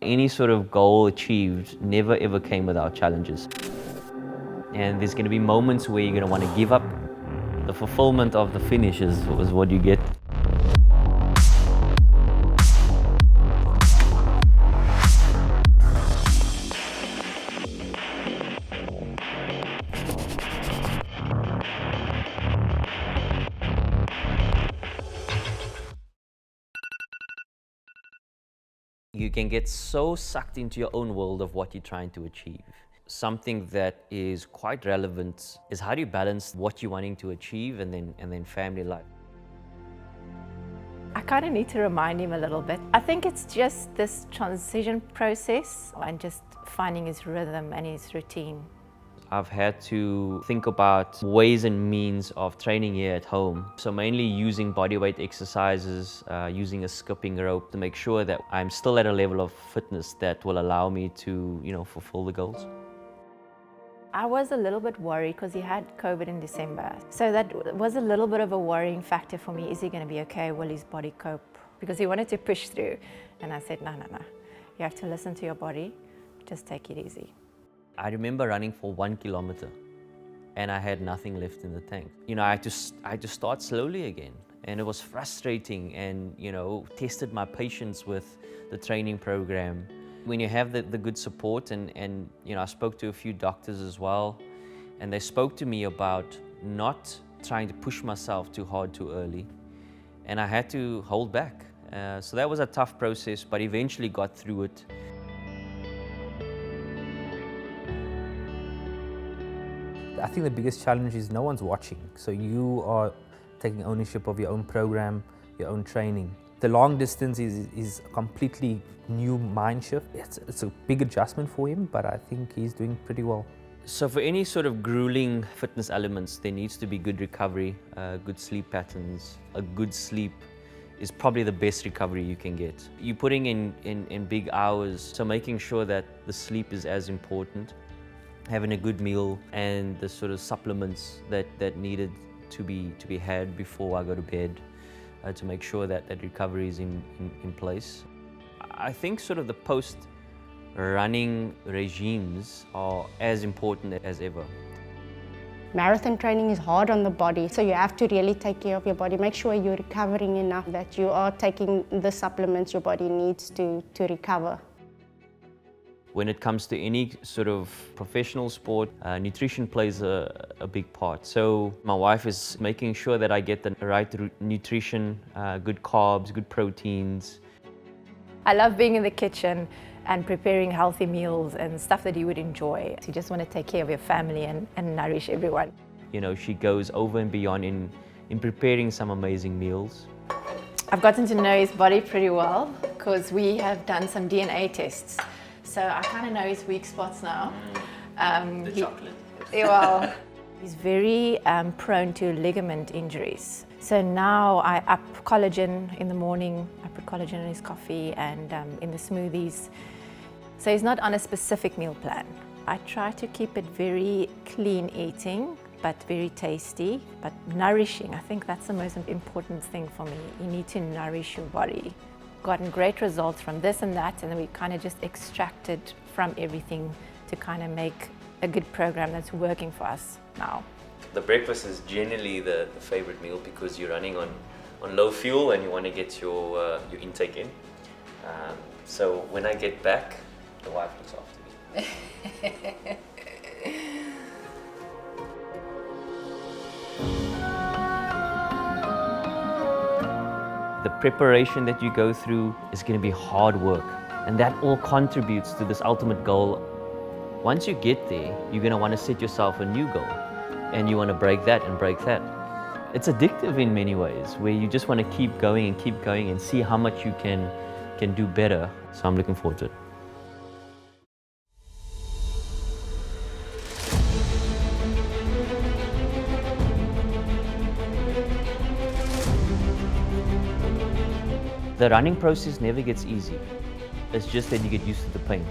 Any sort of goal achieved never ever came without challenges. And there's going to be moments where you're going to want to give up. The fulfillment of the finish is what you get. You can get so sucked into your own world of what you're trying to achieve. Something that is quite relevant is how do you balance what you're wanting to achieve and then family life. I kind of need to remind him a little bit. I think it's just this transition process and just finding his rhythm and his routine. I've had to think about ways and means of training here at home. So mainly using bodyweight exercises, using a skipping rope to make sure that I'm still at a level of fitness that will allow me to, fulfill the goals. I was a little bit worried because he had COVID in December. So that was a little bit of a worrying factor for me. Is he going to be okay? Will his body cope? Because he wanted to push through. And I said, no. You have to listen to your body. Just take it easy. I remember running for 1 kilometer and I had nothing left in the tank. I had to start slowly again, and it was frustrating, and tested my patience with the training program. When you have the good support and I spoke to a few doctors as well, and they spoke to me about not trying to push myself too hard too early, and I had to hold back. So that was a tough process, but eventually got through it. I think the biggest challenge is no one's watching. So you are taking ownership of your own program, your own training. The long distance is a completely new mind shift. It's a big adjustment for him, but I think he's doing pretty well. So for any sort of grueling fitness elements, there needs to be good recovery, good sleep patterns. A good sleep is probably the best recovery you can get. You're putting in big hours, so making sure that the sleep is as important. Having a good meal and the sort of supplements that needed to be had before I go to bed to make sure that recovery is in place. I think sort of the post-running regimes are as important as ever. Marathon training is hard on the body, so you have to really take care of your body. Make sure you're recovering enough, that you are taking the supplements your body needs to recover. When it comes to any sort of professional sport, nutrition plays a big part. So my wife is making sure that I get the right nutrition, good carbs, good proteins. I love being in the kitchen and preparing healthy meals and stuff that you would enjoy. You just want to take care of your family and nourish everyone. She goes over and beyond in preparing some amazing meals. I've gotten to know his body pretty well because we have done some DNA tests. So I kind of know his weak spots now. The chocolate. Well, he's very prone to ligament injuries. So now I up collagen in the morning. I put collagen in his coffee and in the smoothies. So he's not on a specific meal plan. I try to keep it very clean eating, but very tasty, but nourishing. I think that's the most important thing for me. You need to nourish your body. Gotten great results from this and that, and then we kind of just extracted from everything to kind of make a good program that's working for us now. The breakfast is generally the favorite meal because you're running on low fuel and you want to get your intake in. So when I get back, the wife looks after me. The preparation that you go through is going to be hard work, and that all contributes to this ultimate goal. Once you get there, you're going to want to set yourself a new goal, and you want to break that and break that. It's addictive in many ways, where you just want to keep going and see how much you can do better. So I'm looking forward to it. The running process never gets easy. It's just that you get used to the pain.